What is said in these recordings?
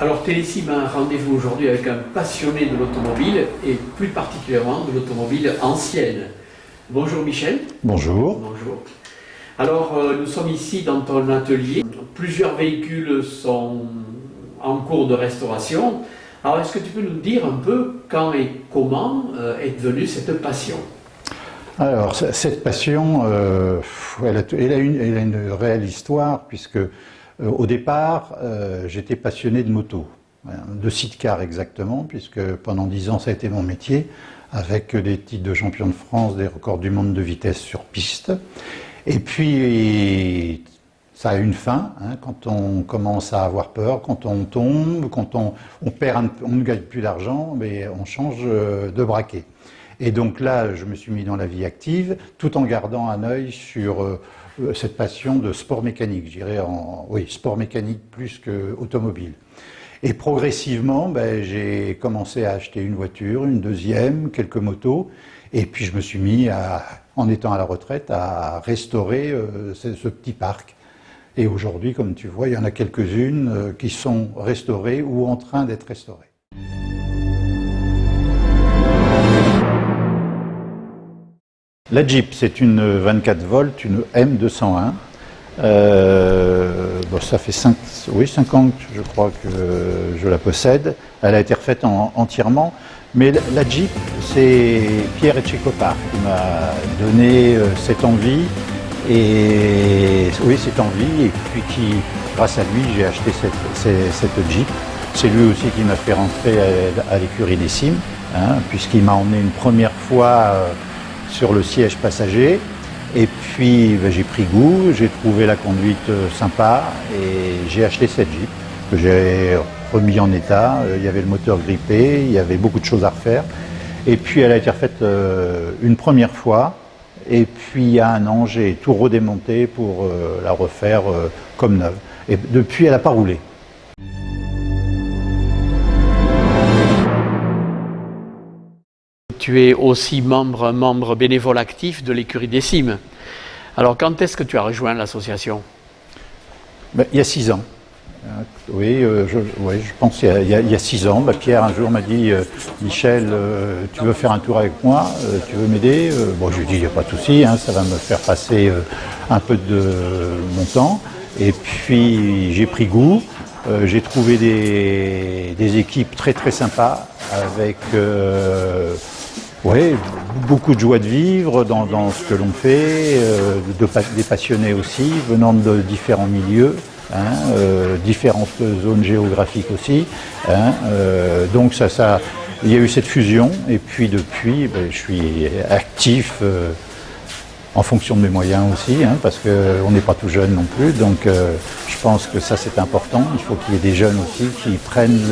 Alors Télésim a un rendez-vous aujourd'hui avec un passionné de l'automobile et plus particulièrement de l'automobile ancienne. Bonjour Michel. Bonjour. Bonjour. Alors nous sommes ici dans ton atelier. Plusieurs véhicules sont en cours de restauration. Alors est-ce que tu peux nous dire un peu quand et comment est devenue cette passion? Alors cette passion, elle a une réelle histoire puisque au départ j'étais passionné de moto, de sidecar exactement, puisque pendant 10 ans ça a été mon métier, avec des titres de champion de France, des records du monde de vitesse sur piste. Et puis ça a une fin, hein, quand on commence à avoir peur, quand on tombe, quand on perd, on ne gagne plus d'argent, mais on change de braquet. Et donc là, je me suis mis dans la vie active, tout en gardant un œil sur cette passion de sport mécanique, je dirais, oui, sport mécanique plus qu'automobile. Et progressivement, j'ai commencé à acheter une voiture, une deuxième, quelques motos, et puis je me suis mis, en étant à la retraite, à restaurer ce petit parc. Et aujourd'hui, comme tu vois, il y en a quelques-unes qui sont restaurées ou en train d'être restaurées. La Jeep, c'est une 24 volts, une M201. Ça fait 5 ans, je crois, que je la possède. Elle a été refaite entièrement. Mais la Jeep, c'est Pierre Etchekopar qui m'a donné cette envie. Et oui, cette envie. Et puis grâce à lui, j'ai acheté cette Jeep. C'est lui aussi qui m'a fait rentrer à l'écurie des Cimes, hein, puisqu'il m'a emmené une première fois sur le siège passager. Et puis j'ai pris goût, j'ai trouvé la conduite sympa et j'ai acheté cette Jeep que j'ai remis en état. Il y avait le moteur grippé, il y avait beaucoup de choses à refaire. Et puis elle a été refaite une première fois. Et puis il y a un an, j'ai tout redémonté pour la refaire comme neuve. Et depuis, elle n'a pas roulé. Tu es aussi membre bénévole actif de l'écurie des Cimes. Alors quand est-ce que tu as rejoint l'association? Il y a 6 ans. Oui, je pense qu'il y a 6 ans. Pierre un jour m'a dit Michel, tu veux faire un tour avec moi, tu veux m'aider? Bon, je lui ai dit, il n'y a pas de souci, hein, ça va me faire passer un peu de mon temps. Et puis j'ai pris goût, j'ai trouvé des équipes très très sympas avec beaucoup de joie de vivre dans ce que l'on fait, des passionnés aussi, venant de différents milieux. Différentes zones géographiques aussi. Donc il y a eu cette fusion et puis depuis, je suis actif en fonction de mes moyens aussi, parce qu'on n'est pas tout jeune non plus. Donc je pense que ça c'est important. Il faut qu'il y ait des jeunes aussi qui prennent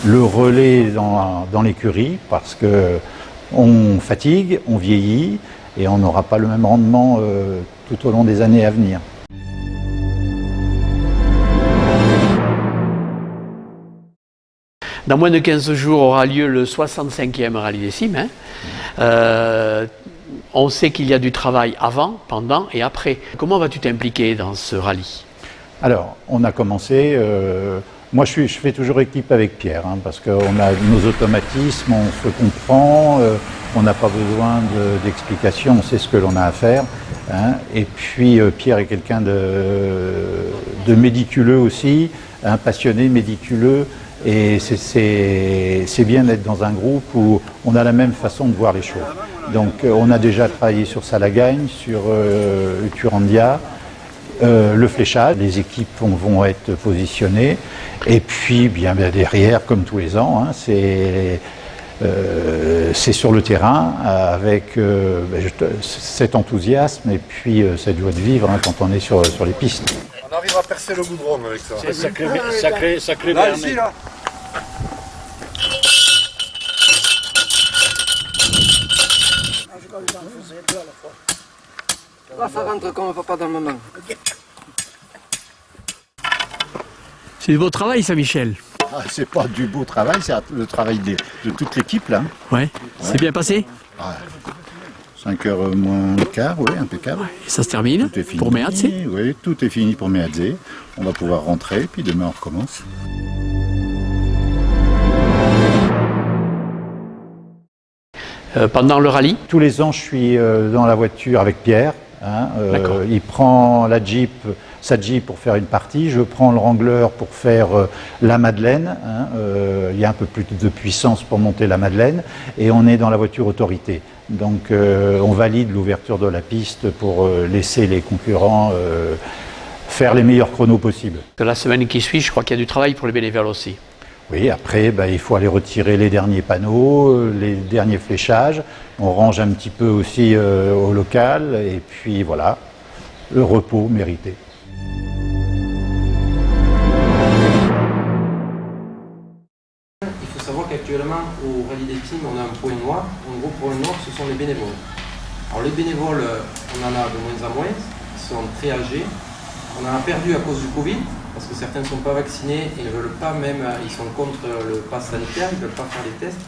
le relais dans l'écurie parce que on fatigue, on vieillit et on n'aura pas le même rendement tout au long des années à venir. Dans moins de 15 jours aura lieu le 65e Rallye des Cimes. On sait qu'il y a du travail avant, pendant et après. Comment vas-tu t'impliquer dans ce rallye? Alors, on a commencé... moi, je fais toujours équipe avec Pierre, parce qu'on a nos automatismes, on se comprend, on n'a pas besoin d'explications, on sait ce que l'on a à faire. Et puis, Pierre est quelqu'un de médiculeux aussi, passionné, médiculeux. Et c'est bien d'être dans un groupe où on a la même façon de voir les choses. Donc on a déjà travaillé sur Salagagne, sur Uturandia, le fléchage, les équipes vont être positionnées. Et puis bien derrière, comme tous les ans, c'est sur le terrain avec cet enthousiasme et puis cette joie de vivre quand on est sur les pistes. On arrive à percer le goudron avec ça. C'est sacré là, ici, là. Ça rentre comme un papa dans maman. C'est du beau travail ça, Michel. C'est pas du beau travail, c'est le travail de toute l'équipe là. Ouais. C'est bien passé? 5h moins le quart, oui, impeccable. Et ça se termine Tout est fini. Pour Meadze? Oui, tout est fini pour Meadze. On va pouvoir rentrer, puis demain on recommence. pendant le rallye? Tous les ans, je suis dans la voiture avec Pierre. Hein, D'accord. il prend sa Jeep pour faire une partie, je prends le Wrangler pour faire la Madeleine. Hein, il y a un peu plus de puissance pour monter la Madeleine, et on est dans la voiture autorité. Donc on valide l'ouverture de la piste pour laisser les concurrents faire les meilleurs chronos possibles. La semaine qui suit, je crois qu'il y a du travail pour les bénévoles aussi. Oui, après, il faut aller retirer les derniers panneaux, les derniers fléchages. On range un petit peu aussi au local, et puis voilà, le repos mérité. Il faut savoir qu'actuellement, au Rallye des Teams, on a un point noir. En gros, point noir, ce sont les bénévoles. Alors les bénévoles, on en a de moins en moins, ils sont très âgés. On en a perdu à cause du Covid, parce que certains ne sont pas vaccinés et ne veulent pas même, ils sont contre le pass sanitaire, ils ne veulent pas faire les tests.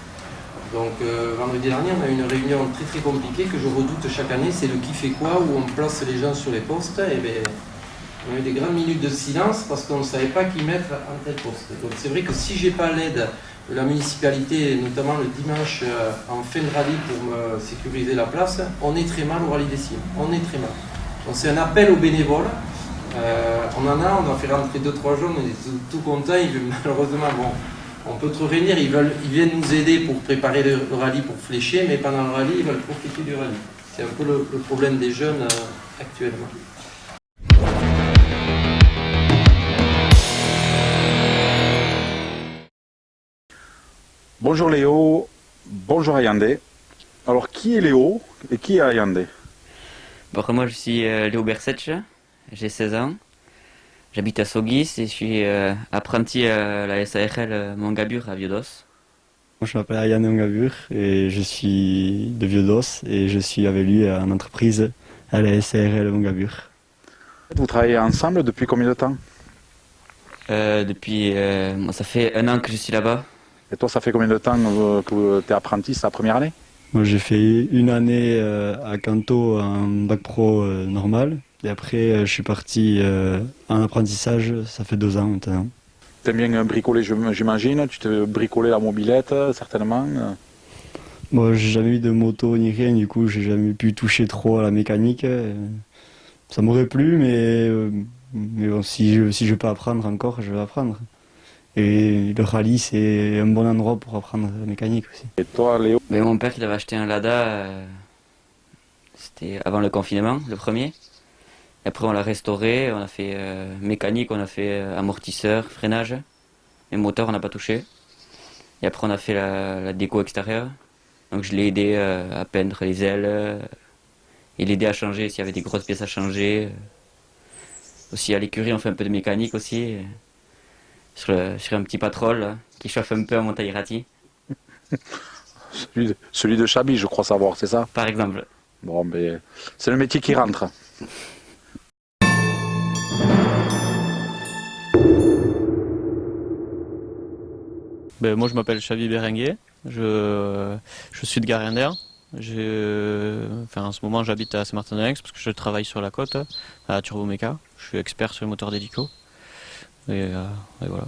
Donc vendredi dernier, on a eu une réunion très très compliquée que je redoute chaque année, c'est le qui fait quoi, où on place les gens sur les postes. Et bien, on a eu des grandes minutes de silence parce qu'on ne savait pas qui mettre en tel poste. Donc c'est vrai que si j'ai pas l'aide de la municipalité, notamment le dimanche en fin de rallye pour me sécuriser la place, on est très mal au rallye des Cimes. On est très mal. Donc c'est un appel aux bénévoles. On on doit faire rentrer 2-3 jeunes, on est tout contents. Malheureusement, bon, on peut te réunir, ils viennent nous aider pour préparer le rallye, pour flécher, mais pendant le rallye, ils veulent profiter du rallye. C'est un peu le problème des jeunes actuellement. Bonjour Léo, bonjour Ayande. Alors qui est Léo et qui est Ayande? Bon, moi je suis Léo Bersech, j'ai 16 ans, j'habite à Sogis et je suis apprenti à la SARL Mongabur à Vieudos. Moi je m'appelle Ayane Mongabur et je suis de Vieudos et je suis avec lui en entreprise à la SARL Mongabur. Vous travaillez ensemble depuis combien de temps? Depuis, ça fait 1 an que je suis là-bas. Et toi, ça fait combien de temps que tu es apprenti, c'est la première année? Moi j'ai fait 1 année à Canto en bac pro normal et après je suis parti en apprentissage, ça fait 2 ans maintenant. T'aimes bien bricoler, j'imagine, tu te bricolais la mobilette, certainement. Moi j'ai jamais eu de moto ni rien, du coup j'ai jamais pu toucher trop à la mécanique. Ça m'aurait plu, mais bon, si je peux apprendre encore, je vais apprendre. Et le rallye, c'est un bon endroit pour apprendre la mécanique aussi. Et toi, Léo? Mais mon père il avait acheté un Lada, c'était avant le confinement, le premier. Et après on l'a restauré, on a fait mécanique, on a fait amortisseur, freinage. Et moteur on n'a pas touché. Et après on a fait la déco extérieure. Donc je l'ai aidé à peindre les ailes. Et l'aider à changer s'il y avait des grosses pièces à changer. Aussi à l'écurie on fait un peu de mécanique aussi. Sur un petit patrol là, qui chauffe un peu à Montaïrati. Celui de Chabi, je crois savoir, c'est ça? Par exemple. Bon, mais c'est le métier qui rentre. Moi je m'appelle Xavi Berenguer, je suis de Garender. En ce moment j'habite à Saint-Martin-de-Lens parce que je travaille sur la côte à Turboméca. Je suis expert sur le moteur d'hélico. Et voilà.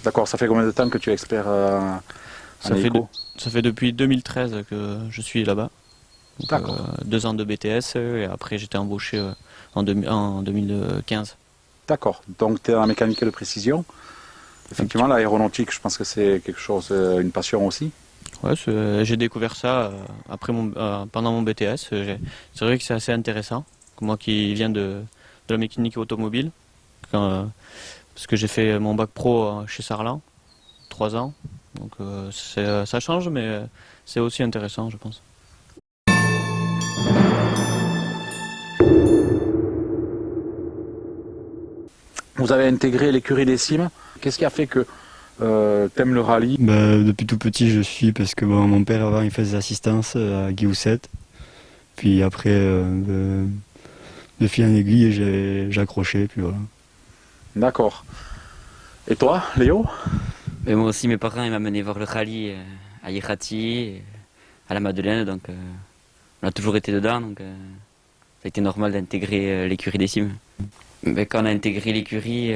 D'accord, ça fait combien de temps que tu es expert en hélico? Ça fait depuis 2013 que je suis là-bas. D'accord. 2 ans de BTS et après j'étais embauché en 2015. D'accord, donc tu es dans la mécanique de précision. Effectivement, l'aéronautique, je pense que c'est quelque chose, une passion aussi. Ouais, j'ai découvert ça pendant mon BTS. C'est vrai que c'est assez intéressant. Moi qui viens de la mécanique automobile, parce que j'ai fait mon bac pro chez Sarlan, 3 ans. Donc ça change, mais c'est aussi intéressant, je pense. Vous avez intégré l'écurie des Cimes. Qu'est-ce qui a fait que t'aimes le rallye? Depuis tout petit, je suis parce que mon père avant il faisait assistance à Guy-Housset. Puis après, de fil en aiguille, j'ai accroché. Puis voilà. D'accord. Et toi, Léo? Et moi aussi, mes parents ils m'ont amené voir le rallye à Irati, à la Madeleine. Donc on a toujours été dedans. Donc ça a été normal d'intégrer l'écurie des Cimes. Mais quand on a intégré l'écurie,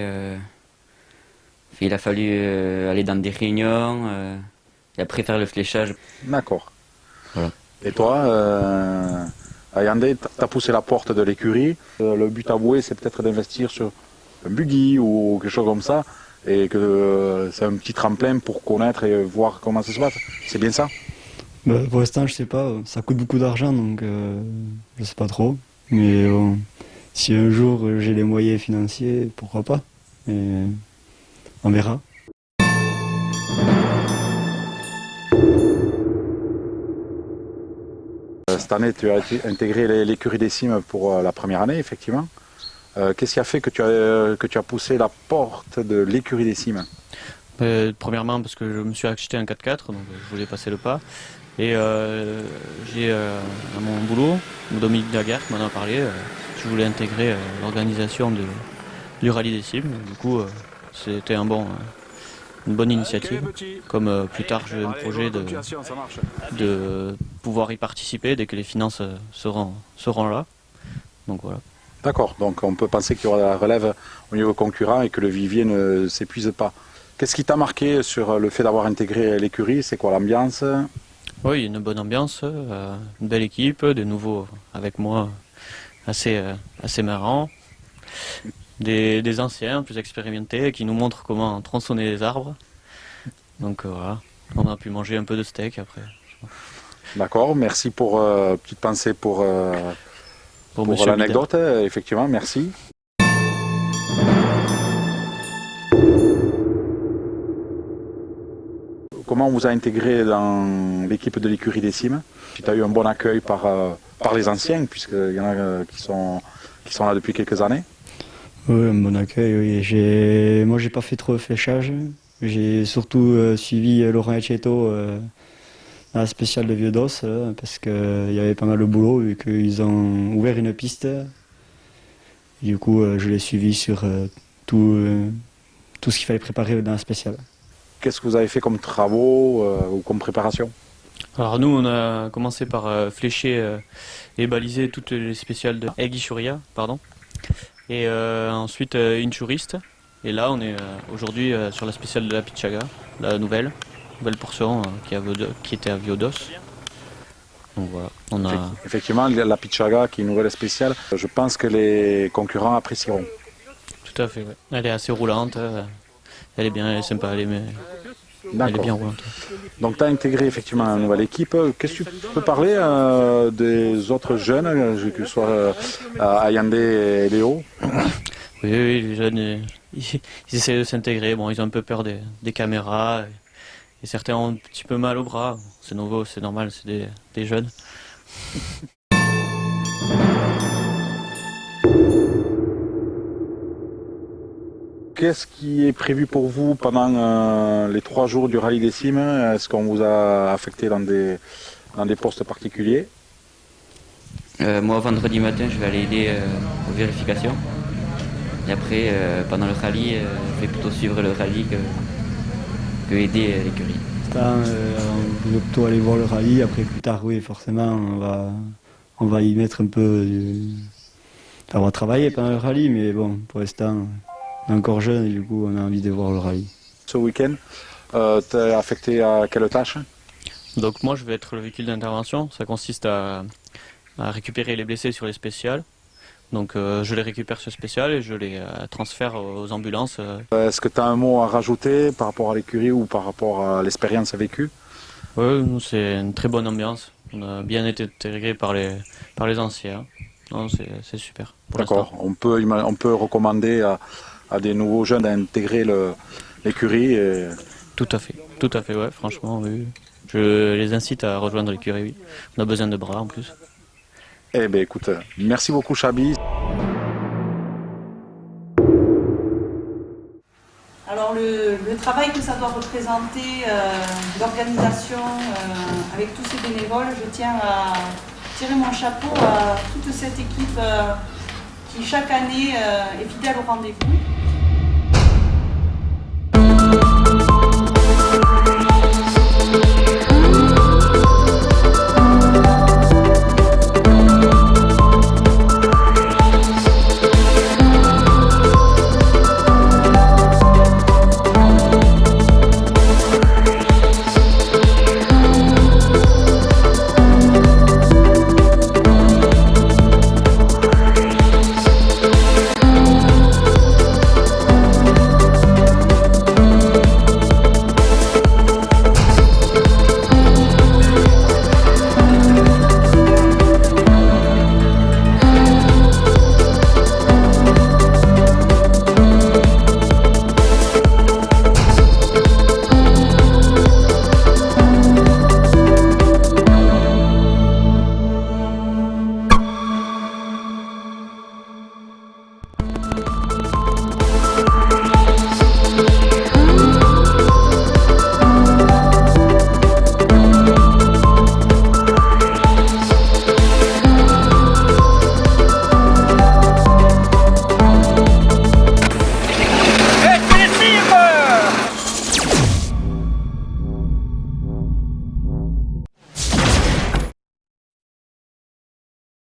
il a fallu aller dans des réunions et après faire le fléchage. D'accord. Voilà. Et toi, Ayandé, tu as poussé la porte de l'écurie. Le but avoué, c'est peut-être d'investir sur un buggy ou quelque chose comme ça, et que c'est un petit tremplin pour connaître et voir comment ça se passe. C'est bien ça? Bah, pour l'instant, je sais pas, ça coûte beaucoup d'argent, donc je sais pas trop. Mais bon, si un jour j'ai les moyens financiers, pourquoi pas. Et on verra. Cette année, tu as intégré l'écurie des Cimes pour la première année, effectivement. Qu'est-ce qui a fait que tu as poussé la porte de l'écurie des Cimes? Premièrement parce que je me suis acheté un 4x4, donc je voulais passer le pas. Et j'ai à mon boulot, Dominique Daguerre m'en a parlé, je voulais intégrer l'organisation du rallye des Cimes. Du coup, c'était une bonne initiative. Comme plus tard, j'ai un projet de pouvoir y participer dès que les finances seront là. Donc voilà. D'accord, donc on peut penser qu'il y aura la relève au niveau concurrent et que le vivier ne s'épuise pas. Qu'est-ce qui t'a marqué sur le fait d'avoir intégré l'écurie? C'est quoi l'ambiance? Oui, une bonne ambiance, une belle équipe, des nouveaux avec moi assez marrants, des anciens plus expérimentés qui nous montrent comment tronçonner les arbres. Donc voilà, on a pu manger un peu de steak après. D'accord, merci pour petite pensée pour l'anecdote, effectivement, merci. Comment on vous a intégré dans l'équipe de l'écurie des Cimes? Tu as eu un bon accueil par les anciens, puisqu'il y en a qui sont là depuis quelques années. Oui, un bon accueil, oui. Moi, j'ai pas fait trop de fléchage. J'ai surtout suivi Laurent Etcheto à la spéciale de Vieux d'Os, parce qu'il y avait pas mal de boulot, vu qu'ils ont ouvert une piste. Du coup, je l'ai suivi sur tout ce qu'il fallait préparer dans la spéciale. Qu'est-ce que vous avez fait comme travaux ou comme préparation? Alors nous, on a commencé par flécher et baliser toutes les spéciales de Aiguichuria, pardon. Et ensuite Inchuriste. Et là, on est aujourd'hui sur la spéciale de la Pichaga, la nouvelle portion qui était à Viodos. Donc voilà, Effectivement, la Pichaga qui est une nouvelle spéciale, je pense que les concurrents apprécieront. Tout à fait, ouais. Elle est assez roulante, elle est bien, elle est sympa, elle est bien roulante. Donc tu as intégré effectivement une nouvelle équipe. Qu'est-ce que tu peux parler des autres jeunes, que ce soit Ayandé et Léo? Oui, les jeunes, ils essaient de s'intégrer. Bon, ils ont un peu peur des caméras. Et certains ont un petit peu mal au bras. C'est nouveau, c'est normal, c'est des jeunes. Qu'est-ce qui est prévu pour vous pendant les 3 jours du rallye des Cimes? Est-ce qu'on vous a affecté dans des postes particuliers? Moi, vendredi matin, je vais aller aider aux vérifications. Et après, pendant le rallye, je vais plutôt suivre le rallye que aider l'écurie. On va plutôt aller voir le rallye. Après, plus tard, oui, forcément, on va y mettre un peu. On va travailler pendant le rallye, mais bon, pour l'instant, on est encore jeune et du coup, on a envie de voir le rallye. Ce week-end, t'es affecté à quelle tâche? Donc moi, je vais être le véhicule d'intervention. Ça consiste à récupérer les blessés sur les spéciales. Donc je les récupère sur spécial et je les transfère aux ambulances. Est-ce que tu as un mot à rajouter par rapport à l'écurie ou par rapport à l'expérience vécue? Oui, c'est une très bonne ambiance. On a bien été intégrés par les anciens. Non, c'est super. D'accord. On peut recommander à des nouveaux jeunes d'intégrer l'écurie. Tout à fait, ouais, franchement, oui. Je les incite à rejoindre l'écurie, oui. On a besoin de bras en plus. Eh bien écoute, merci beaucoup Chabi. Alors le travail que ça doit représenter, l'organisation avec tous ces bénévoles, je tiens à tirer mon chapeau à toute cette équipe qui chaque année est fidèle au rendez-vous.